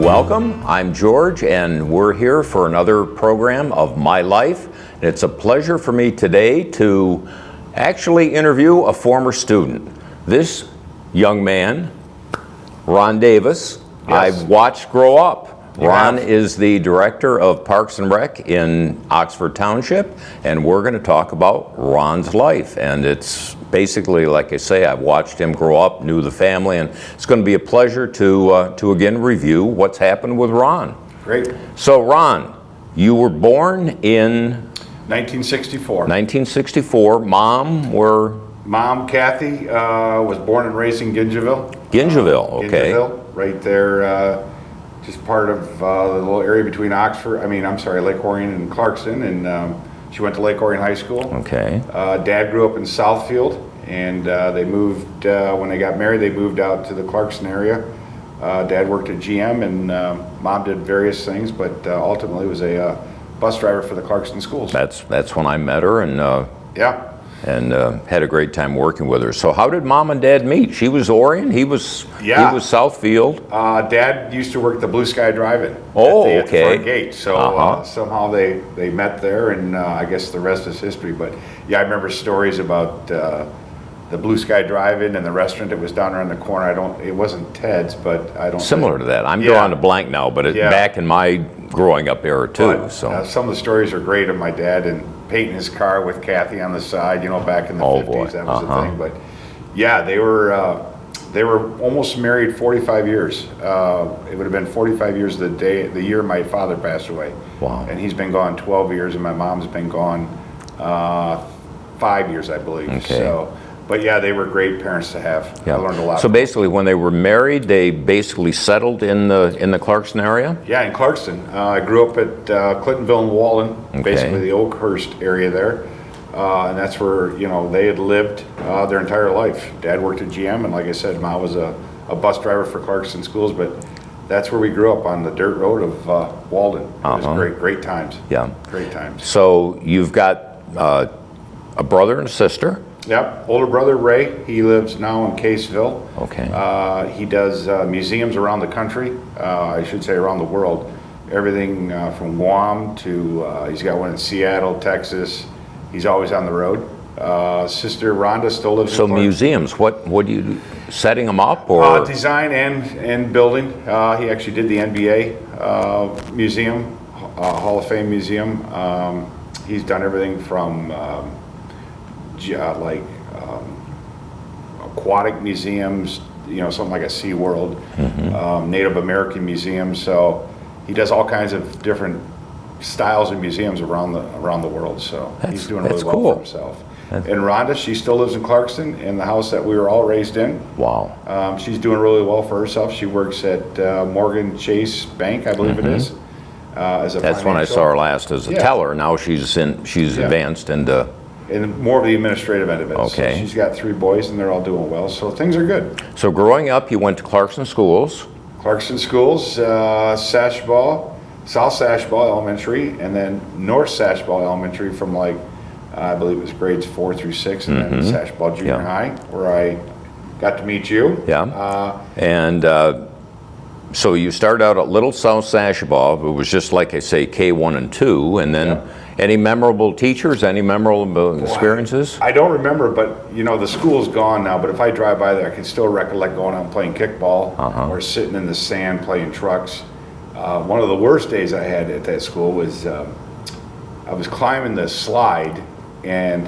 Welcome, I'm George, and we're here for another program of My Life. And it's a pleasure for me today to actually interview a former student. This young man, Ron Davis, Yes. I've watched grow up. You Ron have. is the director of Parks and Rec in Oxford Township, and we're going to talk about Ron's life. And it's basically, like I say, I've watched him grow up, knew the family, and it's going to be a pleasure to again review what's happened with Ron. Great. So Ron, you were born in 1964. 1964. Mom, Kathy, was born and raised in Gingiville. Gingiville, okay. Gingiville, right there, just part of the little area between Lake Orion and Clarkston, and she went to Lake Orion High School. Okay. Dad grew up in Southfield, and they moved, when they got married, they moved out to the Clarkston area. Dad worked at GM, and Mom did various things, but ultimately was a bus driver for the Clarkston schools. That's when I met her, and Yeah. had a great time working with her. So how did Mom and Dad meet? She was Orion, he was Southfield. Dad used to work at the Blue Sky Drive-In Oh, at the okay. front gate. So Uh-huh. somehow they met there, and I guess the rest is history. But yeah, I remember stories about the Blue Sky Drive-In and the restaurant that was down around the corner. It wasn't Ted's, but I don't. Similar to that. I'm Yeah. drawing a blank now, but Yeah. back in my growing up era too. But, So some of the stories are great of my dad and painting his car with Kathy on the side. Back in the Oh, 50s, boy. that was Uh-huh. the thing. But yeah, they were almost married 45 years. It would have been 45 years the year my father passed away. Wow. And he's been gone 12 years, and my mom's been gone 5 years, I believe. Okay. So, but yeah, they were great parents to have. I learned a lot. So basically, when they were married, they basically settled in the Clarkston area. Yeah, in Clarkston. I grew up at Clintonville and Walden, Okay. basically the Oakhurst area there. And that's where, they had lived their entire life. Dad worked at GM, and like I said, Mom was a bus driver for Clarkston schools, but that's where we grew up, on the dirt road of Walden. It was great times. Yeah. Great times. So you've got a brother and a sister. Yep, older brother Ray, he lives now in Caseville. Okay. He does museums around the country, I should say around the world. Everything from Guam to, he's got one in Seattle, Texas. He's always on the road. Sister Rhonda still lives in So Clarkston. museums, what do you do? Setting them up or? Design and building. He actually did the NBA museum, Hall of Fame museum. He's done everything from aquatic museums, something like a SeaWorld, Native American museums. So he does all kinds of different styles of museums around the world. So he's doing really well cool. for himself. And Rhonda, she still lives in Clarkston, in the house that we were all raised in. Wow. She's doing really well for herself. She works at Morgan Chase Bank, I believe it is. As a That's when I financial- saw her last as a Yeah. teller. Now she's advanced into. And more of the administrative end of it. Okay. So she's got 3 boys, and they're all doing well. So things are good. So growing up, you went to Clarkston schools. Clarkston Schools, Sashball, South Sashball Elementary, and then North Sashball Elementary from I believe it was grades 4 through 6, and then Sashball Junior Yeah. High, where I got to meet you. Yeah. And so you started out at Little South Sashball. It was just like I say, K1 and 2, and then any memorable teachers, any memorable experiences? I don't remember, but the school's gone now. But if I drive by there, I can still recollect going out and playing kickball or sitting in the sand playing trucks. One of the worst days I had at that school was I was climbing the slide, and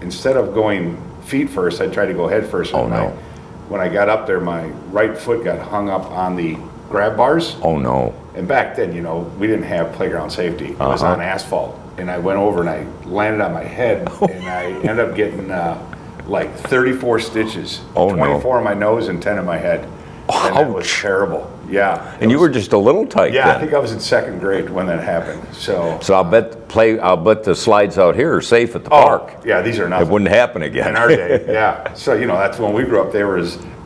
instead of going feet first, I tried to go head first. Oh, no. When I got up there, my right foot got hung up on the grab bars. Oh no. And back then, we didn't have playground safety. It was on asphalt. And I went over and I landed on my head, and I ended up getting 34 stitches. Oh, no. 24 on my nose and 10 in my head. And it was Ouch. terrible. Yeah. And you were just a little tight Yeah, I then. think I was in 2nd grade when that happened. So So I'll bet the slides out here are safe at the park. yeah, these are It nothing. wouldn't happen again. In our day, yeah. So, that's when we grew up.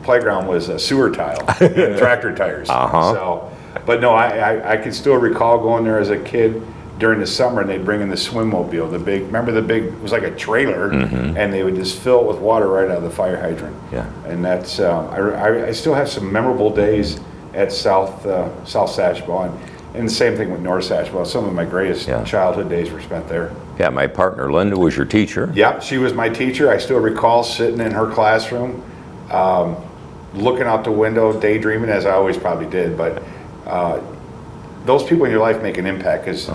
Playground was a sewer tile and tractor tires. So, but no, I can still recall going there as a kid during the summer, and they'd bring in the swimmobile, it was like a trailer, and they would just fill it with water right out of the fire hydrant. Yeah. And that's, I still have some memorable days at South Sashbaw, and the same thing with North Sashbaw. Some of my greatest childhood days were spent there. Yeah, my partner Linda was your teacher. Yep, she was my teacher. I still recall sitting in her classroom, looking out the window, daydreaming, as I always probably did. But those people in your life make an impact, because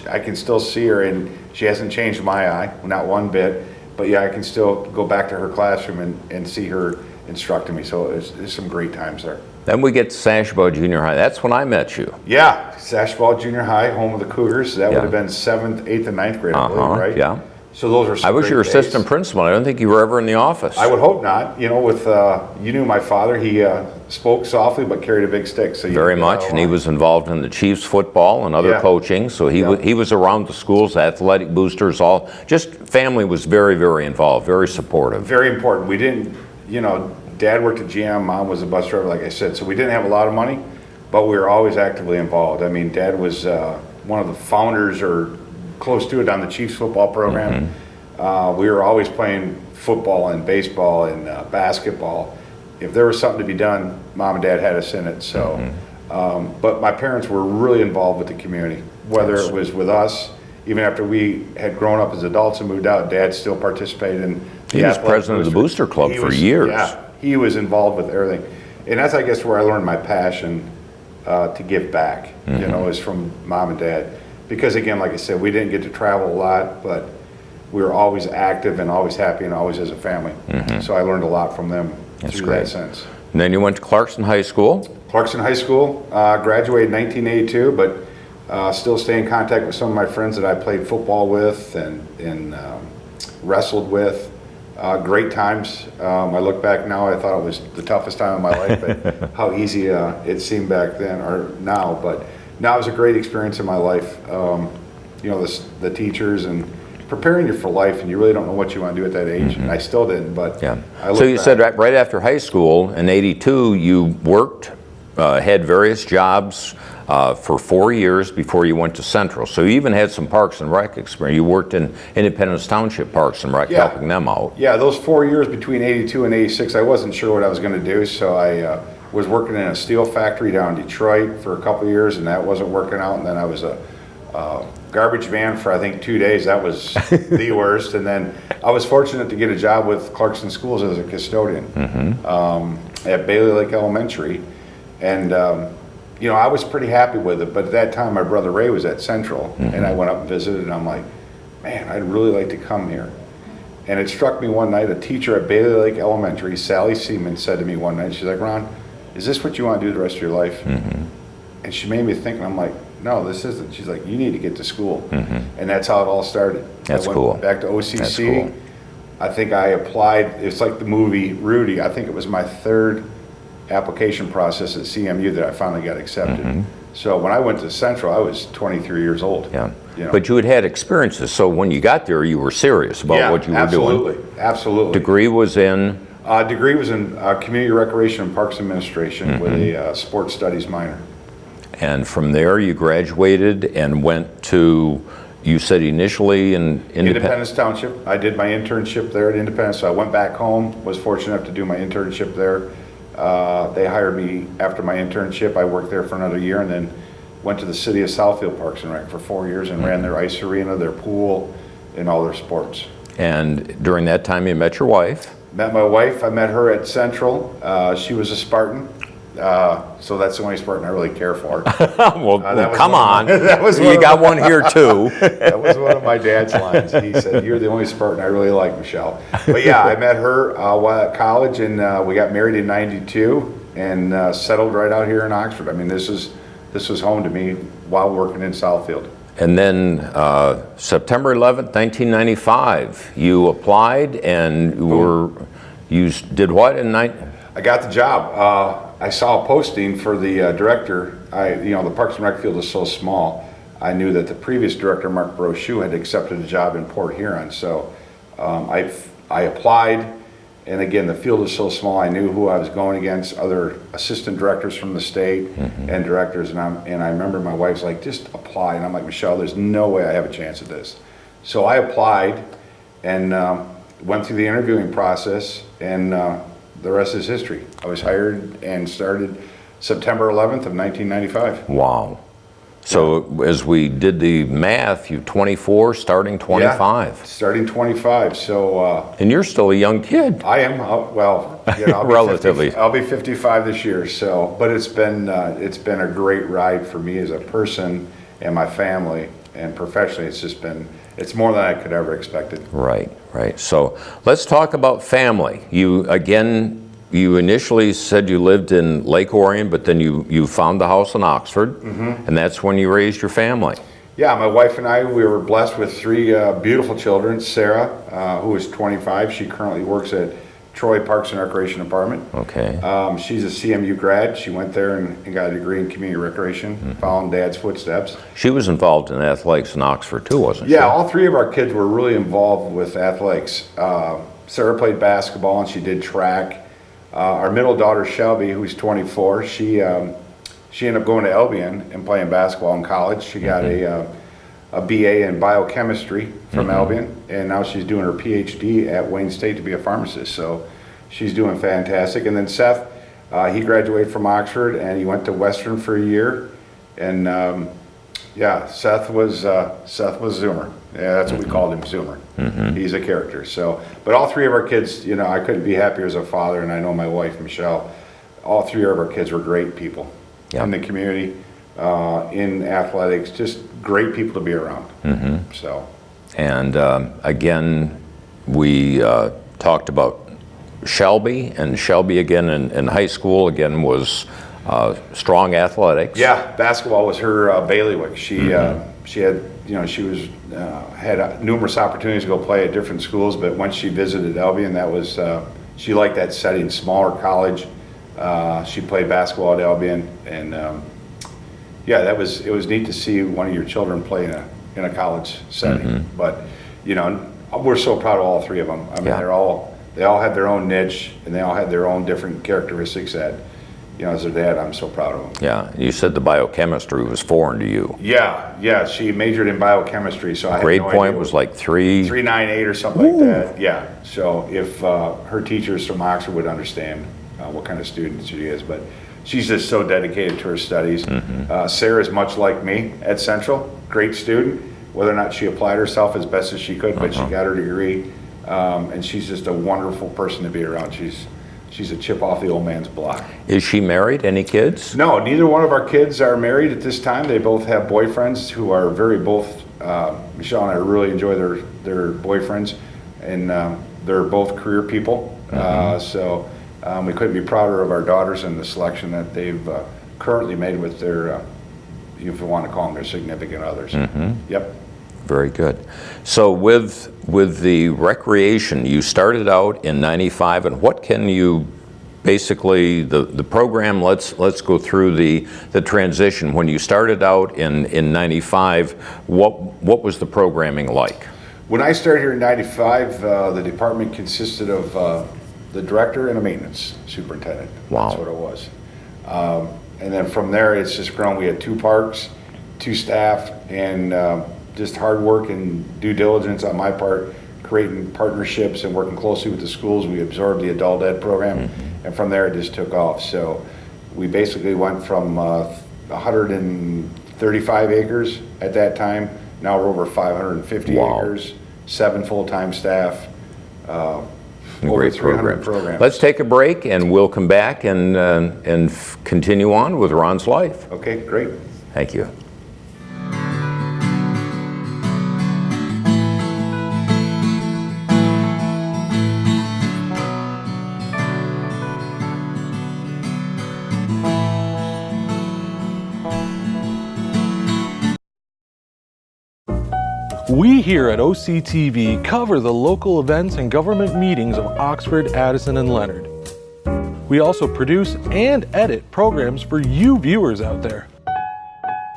I can still see her, and she hasn't changed my eye, not one bit. But yeah, I can still go back to her classroom and see her instructing me. So there's some great times there. Then we get to Sashbaw Junior High. That's when I met you. Yeah, Sashbaw Junior High, home of the Cougars. That would have been 7th, 8th, and 9th grade, I believe, right? Yeah. So those are some I was great your days. assistant principal. I don't think you were ever in the office. I would hope not. You know, with you knew my father. He spoke softly but carried a big stick. So Very much, and he was involved in the Chiefs football and other coaching. So he was around the schools, athletic boosters, all. Just family was very, very involved, very supportive. Very important. We didn't, you know, Dad worked at GM, Mom was a bus driver, like I said. So we didn't have a lot of money, but we were always actively involved. I mean, Dad was one of the founders or close to it on the Chiefs football program. We were always playing football and baseball and basketball. If there was something to be done, Mom and Dad had us in it. So, but my parents were really involved with the community, whether it was with us, even after we had grown up as adults and moved out, Dad still participated in the He was president of the Booster Club for years. Yeah, he was involved with everything. And that's, I guess, where I learned my passion to give back, you know, is from Mom and Dad. Because again, like I said, we didn't get to travel a lot, but we were always active and always happy and always as a family. So I learned a lot from them through that sense. And then you went to Clarkson High School? Clarkson High School, graduated in 1982, but still stay in contact with some of my friends that I played football with and wrestled with. Great times. I look back now, I thought it was the toughest time of my life, but how easy it seemed back then or now. But now it was a great experience in my life. You know, the teachers and preparing you for life, and you really don't know what you want to do at that age. And I still didn't, but So you said right after high school in '82, you worked, had various jobs for 4 years before you went to Central. So you even had some Parks and Rec experience. You worked in Independence Township Parks and Rec, helping them out. Yeah, those 4 years between '82 and '86, I wasn't sure what I was going to do, so I was working in a steel factory down in Detroit for a couple of years, and that wasn't working out. And then I was a garbage man for I think 2 days. That was the worst. And then I was fortunate to get a job with Clarkson Schools as a custodian at Bailey Lake Elementary, and you know, I was pretty happy with it. But at that time, my brother Ray was at Central, and I went up and visited, and I'm like, man, I'd really like to come here. And it struck me one night, a teacher at Bailey Lake Elementary, Sally Seaman, said to me one night, she's like, Ron, is this what you want to do the rest of your life? And she made me think, and I'm like, no, this isn't. She's like, you need to get to school. And that's how it all started. That's I went cool. back to OCC. That's cool. I think I applied, it's like the movie Rudy. I think it was my third application process at CMU that I finally got accepted. So when I went to Central, I was 23 years old. Yeah. You know. But you had experiences, so when you got there, you were serious about what you were doing. Absolutely. Degree was in? Degree was in Community Recreation and Parks Administration with a Sports Studies minor. And from there, you graduated and went to, you said initially in Independence Township. I did my internship there at Independence, so I went back home, was fortunate enough to do my internship there. They hired me after my internship. I worked there for another year and then went to the city of Southfield Parks and Rec for 4 years and ran their ice arena, their pool, and all their sports. And during that time, you met your wife? Met my wife. I met her at Central. She was a Spartan. So that's the only Spartan I really care for. Well, come on. That was you got one here too. That was one of my dad's lines. He said, "You're the only Spartan I really like, Michelle." But yeah, I met her while at college, and we got married in '92 and settled right out here in Oxford. I mean, this was home to me while working in Southfield. And then September 11th, 1995, you applied and you did what in I got the job. I saw a posting for the director. The Parks and Rec field is so small. I knew that the previous director, Mark Brochu, had accepted a job in Port Huron. So I applied, and again, the field is so small. I knew who I was going against, other assistant directors from the state and directors. And I remember my wife's like, just apply. And I'm like, Michelle, there's no way I have a chance at this. So I applied and went through the interviewing process, and the rest is history. I was hired and started September 11th of 1995. Wow. So as we did the math, you're 24, starting 25. Yeah, starting 25. So And you're still a young kid. I am well. You know, Relatively. I'll be 55 this year. So, but it's been a great ride for me as a person and my family, and professionally, it's more than I could ever expected. Right, right. So let's talk about family. You initially said you lived in Lake Orion, but then you found the house in Oxford, and that's when you raised your family. Yeah, my wife and I, we were blessed with three beautiful children. Sarah, who is 25, she currently works at Troy Parks and Recreation Department. Okay. She's a CMU grad. She went there and got a degree in community recreation, following Dad's footsteps. She was involved in athletics in Oxford too, wasn't she? Yeah, all three of our kids were really involved with athletics. Sarah played basketball and she did track. Our middle daughter, Shelby, who's 24, she ended up going to Albion and playing basketball in college. She got a BA in biochemistry from Albion, and now she's doing her PhD at Wayne State to be a pharmacist. So she's doing fantastic. And then Seth, he graduated from Oxford and he went to Western for a year. And Seth was Zoomer. Yeah, that's what we called him, Zoomer. He's a character. So, but all three of our kids, you know, I couldn't be happier as a father, and I know my wife, Michelle. All three of our kids were great people in the community, in athletics, just great people to be around. So, and again, we talked about Shelby, and Shelby again in high school again was strong athletics. Yeah, basketball was her bailiwick. She had, you know, she was had numerous opportunities to go play at different schools, but once she visited Albion, that was she liked that setting, smaller college. She played basketball at Albion, and it was neat to see one of your children play in a college setting. But you know, we're so proud of all three of them. I mean, they all had their own niche, and they all had their own different characteristics that, you know, as their dad, I'm so proud of them. Yeah, you said the biochemistry was foreign to you. Yeah, she majored in biochemistry, so I had Grade no point idea. Was like 3.98 or something like that. Yeah, so if her teachers from Oxford would understand what kind of student she is, but she's just so dedicated to her studies. Sarah's much like me at Central, great student. Whether or not she applied herself as best as she could, but she got her degree, and she's just a wonderful person to be around. She's a chip off the old man's block. Is she married? Any kids? No, neither one of our kids are married at this time. They both have boyfriends who are Michelle and I really enjoy their boyfriends, and they're both career people. So we couldn't be prouder of our daughters and the selection that they've currently made with their, if you want to call them their significant others. Yep. Very good. So with the recreation, you started out in '95, and what can you basically the program? Let's go through the transition. When you started out in '95, what was the programming like? When I started here in '95, the department consisted of the director and a maintenance superintendent. Wow. That's what it was. And then from there, it's just grown. We had 2 parks, 2 staff, and just hard work and due diligence on my part, creating partnerships and working closely with the schools. We absorbed the adult ed program, and from there it just took off. So we basically went from 135 acres at that time. Now we're over 550 acres, 7 full-time staff, over Great 300 programs. programs. Let's take a break, and we'll come back and continue on with Ron's life. Okay, great. Thank you. We here at OCTV cover the local events and government meetings of Oxford, Addison, and Leonard. We also produce and edit programs for you viewers out there.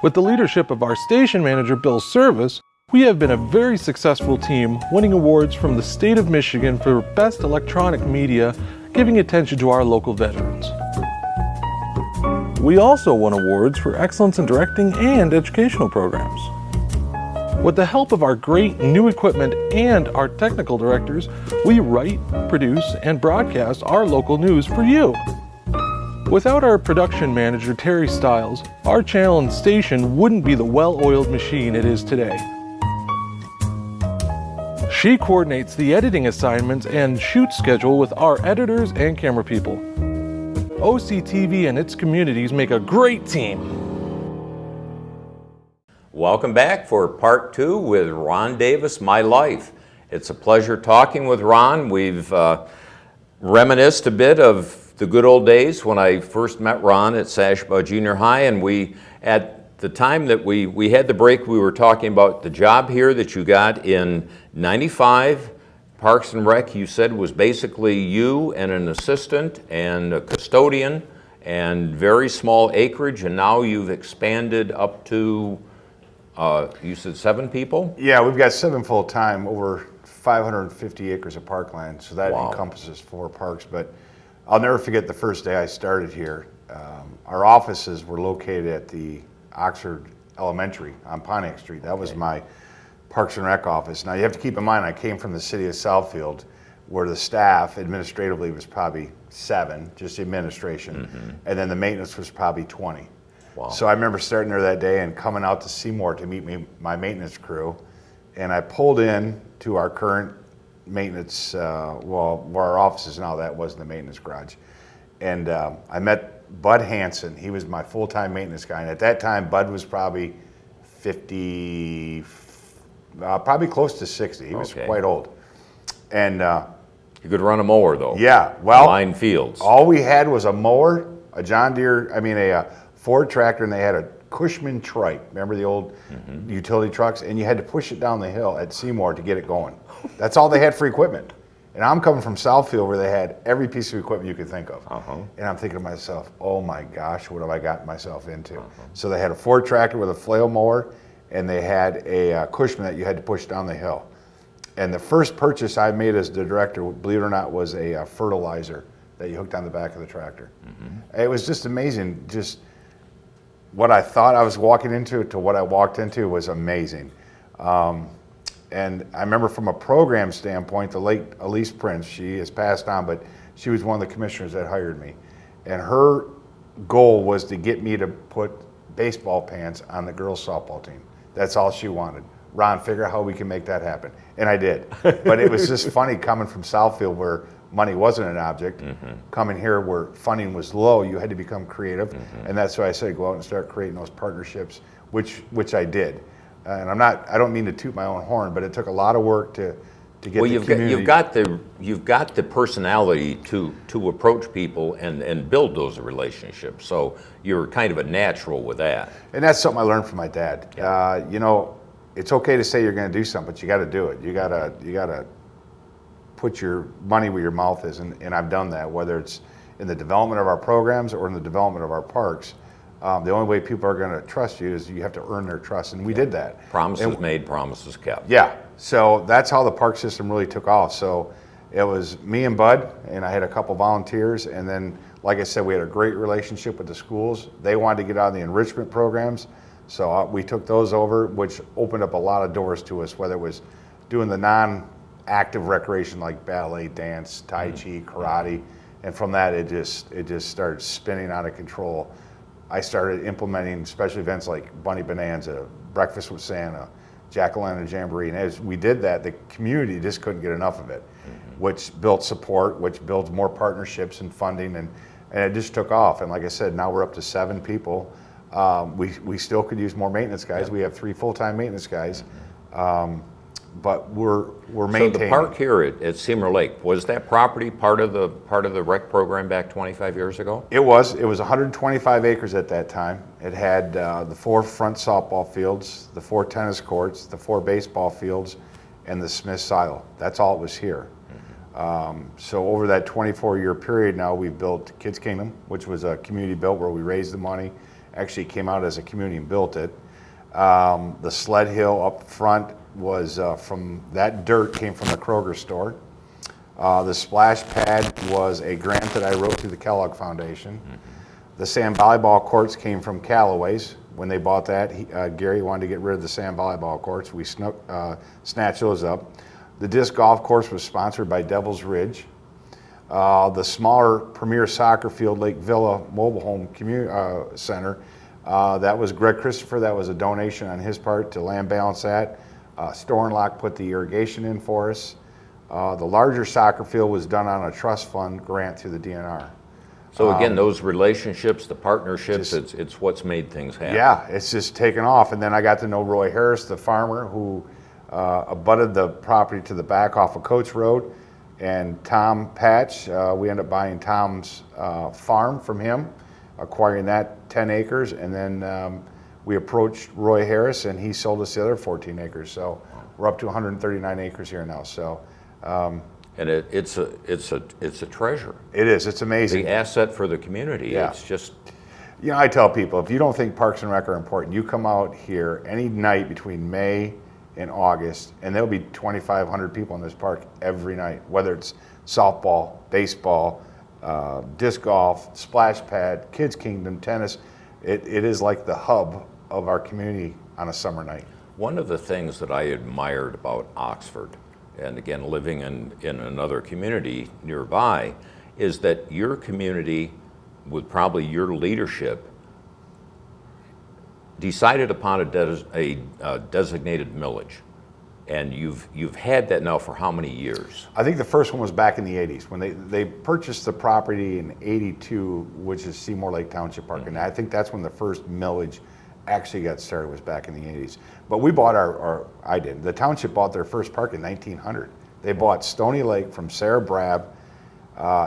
With the leadership of our station manager, Bill Service, we have been a very successful team, winning awards from the state of Michigan for Best Electronic Media, giving attention to our local veterans. We also won awards for excellence in directing and educational programs. With the help of our great new equipment and our technical directors, we write, produce, and broadcast our local news for you. Without our production manager, Terry Stiles, our channel and station wouldn't be the well-oiled machine it is today. She coordinates the editing assignments and shoot schedule with our editors and camera people. OCTV and its communities make a great team. Welcome back for part 2 with Ron Davis, My Life. It's a pleasure talking with Ron. We've reminisced a bit of the good old days when I first met Ron at Sashba Junior High, and at the time that we had the break, we were talking about the job here that you got in '95. Parks and Rec, you said, was basically you and an assistant and a custodian and very small acreage, and now you've expanded up to, you said 7 people? Yeah, we've got 7 full-time, over 550 acres of parkland, so that Wow. encompasses 4 parks. But I'll never forget the first day I started here. Our offices were located at the Oxford Elementary on Pontiac Street. That was my Parks and Rec office. Now you have to keep in mind I came from the city of Southfield, where the staff administratively was probably 7, just administration, and then the maintenance was probably 20. Wow. So I remember starting there that day and coming out to Seymour to meet my maintenance crew, and I pulled in to our current maintenance, where our office is now. That wasn't the maintenance garage, and I met Bud Hansen. He was my full-time maintenance guy, and at that time Bud was probably 50, probably close to 60. He was quite old, and You could run a mower though. yeah, well, Line fields. all we had was a mower, a John Deere, a Ford tractor, and they had a Cushman trike. Remember the old utility trucks? And you had to push it down the hill at Seymour to get it going. That's all they had for equipment. And I'm coming from Southfield, where they had every piece of equipment you could think of. And I'm thinking to myself, oh my gosh, what have I gotten myself into? So they had a Ford tractor with a flail mower, and they had a Cushman that you had to push down the hill. And the first purchase I made as the director, believe it or not, was a fertilizer that you hooked on the back of the tractor. It was just amazing. Just what I thought I was walking into to what I walked into was amazing. And I remember from a program standpoint, the late Elise Prince, she has passed on, but she was one of the commissioners that hired me. And her goal was to get me to put baseball pants on the girls softball team. That's all she wanted. Ron, figure out how we can make that happen. And I did. But it was just funny coming from Southfield, where money wasn't an object, coming here where funding was low. You had to become creative. And that's why I said go out and start creating those partnerships, which I did. And I don't mean to toot my own horn, but it took a lot of work to get Well, the you've community. you've got the personality to approach people and build those relationships. So you're kind of a natural with that. And that's something I learned from my dad. It's okay to say you're going to do something, but you got to do it. You got to put your money where your mouth is, and I've done that. Whether it's in the development of our programs or in the development of our parks, the only way people are going to trust you is you have to earn their trust, and we did that. Promises made, promises kept. Yeah, so that's how the park system really took off. So it was me and Bud, and I had a couple volunteers, and then, like I said, we had a great relationship with the schools. They wanted to get out of the enrichment programs, so we took those over, which opened up a lot of doors to us, whether it was doing the non-active recreation like ballet, dance, tai chi, karate, and from that it just started spinning out of control. I started implementing special events like Bunny Bonanza, Breakfast with Santa, Jack-O-Lantern Jamboree, and as we did that, the community just couldn't get enough of it, which built support, which builds more partnerships and funding, and it just took off. And like I said, now we're up to 7 people. We still could use more maintenance guys. We have 3 full-time maintenance guys, but we're maintaining. So the park here at Seymour Lake, was that property part of the rec program back 25 years ago? It was 125 acres at that time. It had the 4 front softball fields, the 4 tennis courts, the 4 baseball fields, and the Smith silo. That's all it was here. So over that 24-year period now, we've built Kids Kingdom, which was a community built where we raised the money, actually came out as a community and built it. The sled hill up front was from that dirt came from the Kroger store. The splash pad was a grant that I wrote through the Kellogg Foundation. The sand volleyball courts came from Callaway's. When they bought that, Gary wanted to get rid of the sand volleyball courts. We snatched those up. The disc golf course was sponsored by Devil's Ridge. The smaller Premier Soccer Field, Lake Villa Mobile Home Center, that was Greg Christopher. That was a donation on his part to land balance that. Stornlock put the irrigation in for us. The larger soccer field was done on a trust fund grant through the DNR. So again, those relationships, the partnerships, it's what's made things happen. Yeah, it's just taken off. And then I got to know Roy Harris, the farmer who abutted the property to the back off of Coates Road, and Tom Patch. We ended up buying Tom's farm from him, acquiring that 10 acres, and then we approached Roy Harris, and he sold us the other 14 acres. So we're up to 139 acres here now. So. And it's a treasure. It is. It's amazing. The asset for the community. Yeah. It's just. You know, I tell people, if you don't think Parks and Rec are important, you come out here any night between May and August, and there'll be 2,500 people in this park every night, whether it's softball, baseball, disc golf, splash pad, Kids Kingdom, tennis. It is like the hub of our community on a summer night. One of the things that I admired about Oxford, and again, living in another community nearby, is that your community, with probably your leadership, decided upon a designated millage. And you've had that now for how many years? I think the first one was back in the 80s when they purchased the property in 82, which is Seymour Lake Township Park. And I think that's when the first millage actually got started, was back in the 80s. But we bought the township bought their first park in 1900. They bought Stony Lake from Sarah Brab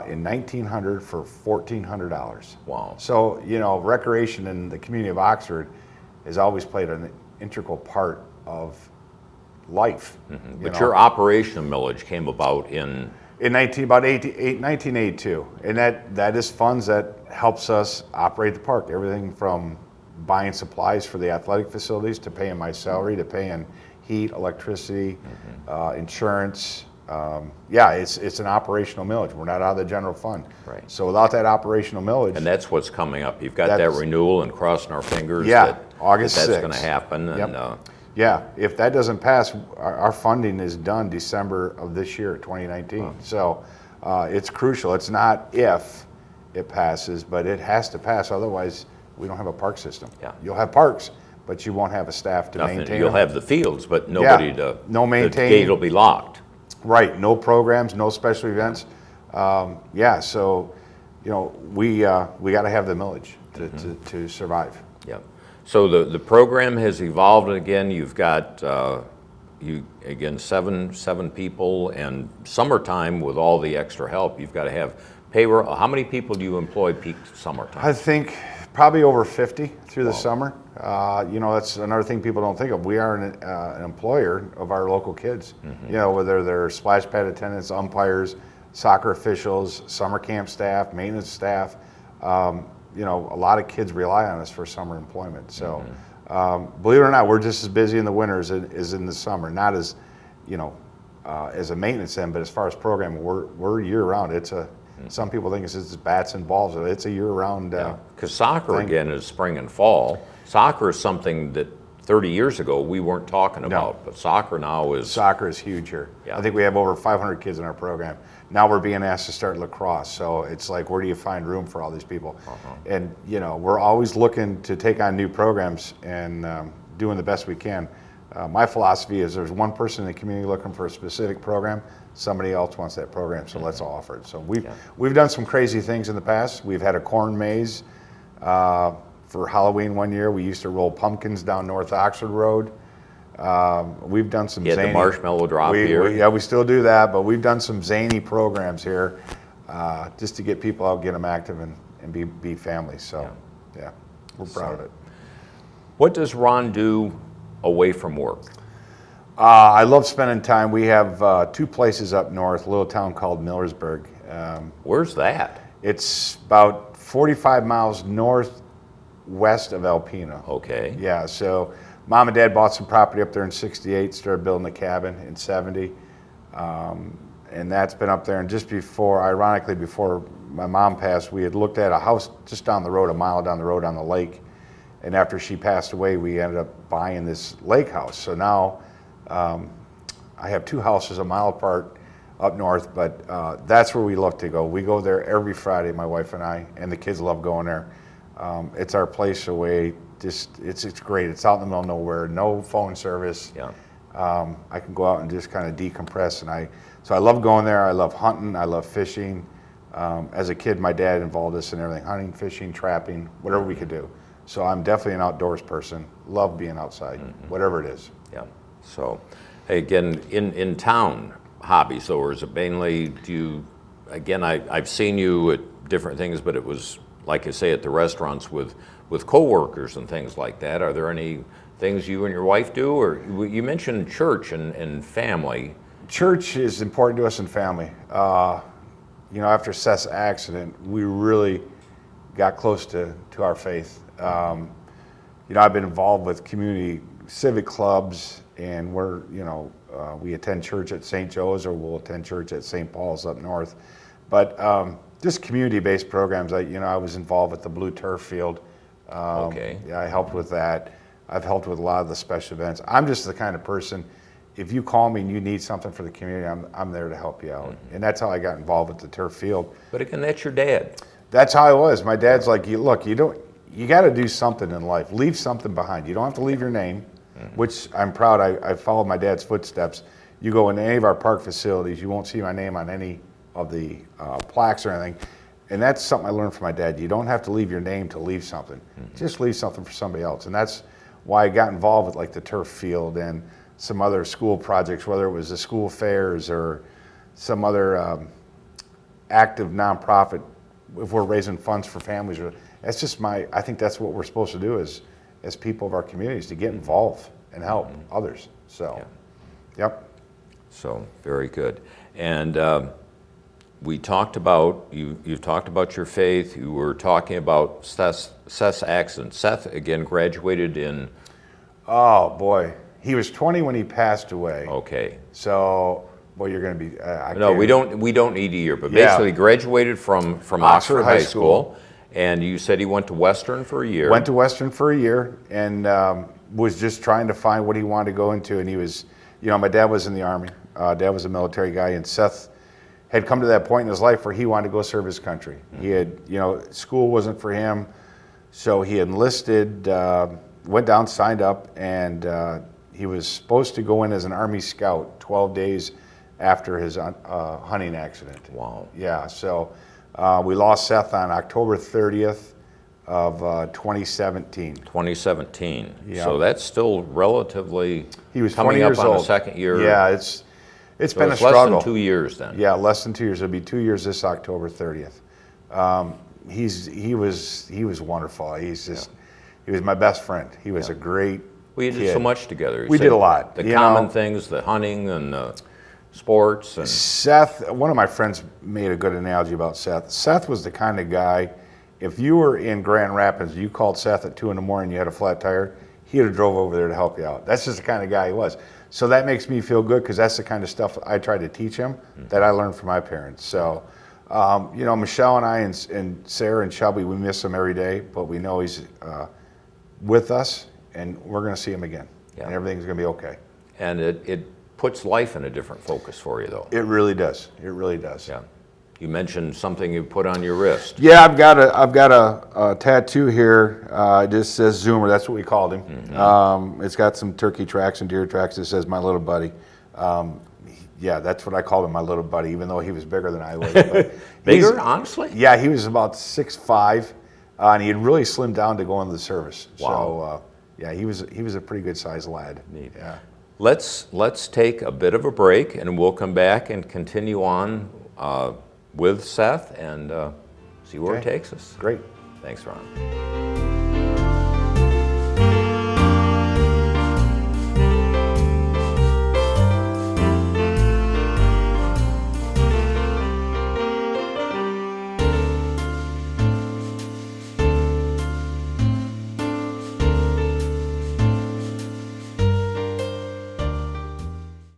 in 1900 for $1,400. Wow. So, you know, recreation in the community of Oxford has always played an integral part of life. Mm-hmm. But your operational millage came about in 1982, and that is funds that helps us operate the park. Everything from buying supplies for the athletic facilities to paying my salary to paying heat, electricity, insurance. It's an operational millage. We're not out of the general fund. Right. So without that operational millage, and that's what's coming up. You've got that renewal, and crossing our fingers August that's 6th. going to happen. Yep. And if that doesn't pass, our funding is done December of this year, 2019. Wow. So it's crucial. It's not if it passes, but it has to pass. Otherwise, we don't have a park system. Yeah. You'll have parks, but you won't have a staff to maintain You'll them. have the fields, but nobody to. No maintain. The gate will be locked. Right. No programs, no special events. So, you know, we got to have the millage to survive. Yeah. So the program has evolved again. You've got seven people, and summertime with all the extra help, you've got to have payroll. How many people do you employ peak summertime? I think probably over 50 through the summer. You know, that's another thing people don't think of. We are an employer of our local kids. You know, whether they're splash pad attendants, umpires, soccer officials, summer camp staff, maintenance staff. You know, a lot of kids rely on us for summer employment. So, believe it or not, we're just as busy in the winter as in the summer. Not as, you know, as a maintenance end, but as far as programming, we're year round. It's a Some people think it's just bats and balls. It's a year-round Because soccer, thing. again, is spring and fall. Soccer is something that 30 years ago we weren't talking about, but soccer now is... Soccer is huge here. Yeah. I think we have over 500 kids in our program. Now we're being asked to start lacrosse, so it's like, where do you find room for all these people? And, you know, we're always looking to take on new programs and doing the best we can. My philosophy is there's one person in the community looking for a specific program, somebody else wants that program, so let's offer it. So we've done some crazy things in the past. We've had a corn maze for Halloween one year. We used to roll pumpkins down North Oxford Road. We've done some the marshmallow drop here. We still do that, but we've done some zany programs here just to get people out, get them active, and be families. So, we're proud of it. What does Ron do away from work? I love spending time. We have two places up north, a little town called Millersburg. Where's that? It's about 45 miles northwest of Alpena. Okay. Yeah, so Mom and Dad bought some property up there in 68, started building a cabin in 70. And that's been up there. And just before, ironically, before my mom passed, we had looked at a house just down the road, a mile down the road on the lake. And after she passed away, we ended up buying this lake house. So now I have two houses a mile apart up north, but that's where we love to go. We go there every Friday, my wife and I, and the kids love going there. It's our place away. Just it's great. It's out in the middle of nowhere, no phone service. Yeah. I can go out and just kind of decompress, and so I love going there. I love hunting. I love fishing. As a kid, my dad involved us in everything: hunting, fishing, trapping, whatever we could do. So I'm definitely an outdoors person. Love being outside, whatever it is. Yeah. So, hey, again, in town hobbies, or is it mainly, again, I've seen you at different things, but it was, like I say, at the restaurants with coworkers and things like that. Are there any things you and your wife do? Or you mentioned church and family. Church is important to us and family. After Seth's accident, we really got close to our faith. I've been involved with community civic clubs, and we attend church at St. Joe's, or we'll attend church at St. Paul's up north. But just community-based programs. I was involved with the Blue Turf Field. Okay. Yeah, I helped with that. I've helped with a lot of the special events. I'm just the kind of person, if you call me and you need something for the community, I'm there to help you out. And that's how I got involved with the turf field. But again, that's your dad. That's how I was. My dad's like, you got to do something in life. Leave something behind. You don't have to leave your name, which I'm proud. I followed my dad's footsteps. You go in any of our park facilities, you won't see my name on any of the plaques or anything. And that's something I learned from my dad. You don't have to leave your name to leave something. Just leave something for somebody else. And that's why I got involved with like the turf field and some other school projects, whether it was the school fairs or some other active nonprofit. If we're raising funds for families, that's just I think that's what we're supposed to do as people of our communities, to get involved and help others. So, yep. So, very good. And we talked about, you've talked about your faith. You were talking about Seth's accident. Seth, again, graduated in? Oh, boy. He was 20 when he passed away. Okay. So, well, you're going to be... no, we don't need a year, but basically graduated from Oxford High School. And you said he went to Western for a year. Went to Western for a year, and was just trying to find what he wanted to go into. And he was, my dad was in the Army. Dad was a military guy, and Seth had come to that point in his life where he wanted to go serve his country. He had, school wasn't for him, so he enlisted, went down, signed up, and he was supposed to go in as an Army scout 12 days after his hunting accident. Wow. Yeah, so we lost Seth on October 30th of 2017. 2017. Yeah. So that's still relatively He was coming 20 years up on old. a second year. Yeah, it's So been a it's struggle. less than 2 years then. Yeah, less than 2 years. It'll be 2 years this October 30th. He was wonderful. He was my best friend. He was a great We did kid. so much together. You We said did a lot. The You common know. things, the hunting and the sports. And Seth, one of my friends made a good analogy about Seth. Seth was the kind of guy, if you were in Grand Rapids, you called Seth at 2 a.m, you had a flat tire, he'd have drove over there to help you out. That's just the kind of guy he was. So that makes me feel good, because that's the kind of stuff I try to teach him that I learned from my parents. So, Michelle and I and Sarah and Shelby, we miss him every day, but we know he's with us, and we're going to see him again. Yeah. And everything's going to be okay. and it puts life in a different focus for you, though. It really does. It really does. Yeah. You mentioned something you put on your wrist. Yeah, I've got a tattoo here. It just says Zoomer. That's what we called him. It's got some turkey tracks and deer tracks. It says my little buddy. Yeah, that's what I called him, my little buddy, even though he was bigger than I was. But Bigger, honestly? Yeah, he was about 6'5", and he had really slimmed down to go into the service. Wow. So, yeah, he was a pretty good sized lad. Neat. Yeah. Let's take a bit of a break, and we'll come back and continue on with Seth and see where it Okay. takes us. Great. Thanks, Ron.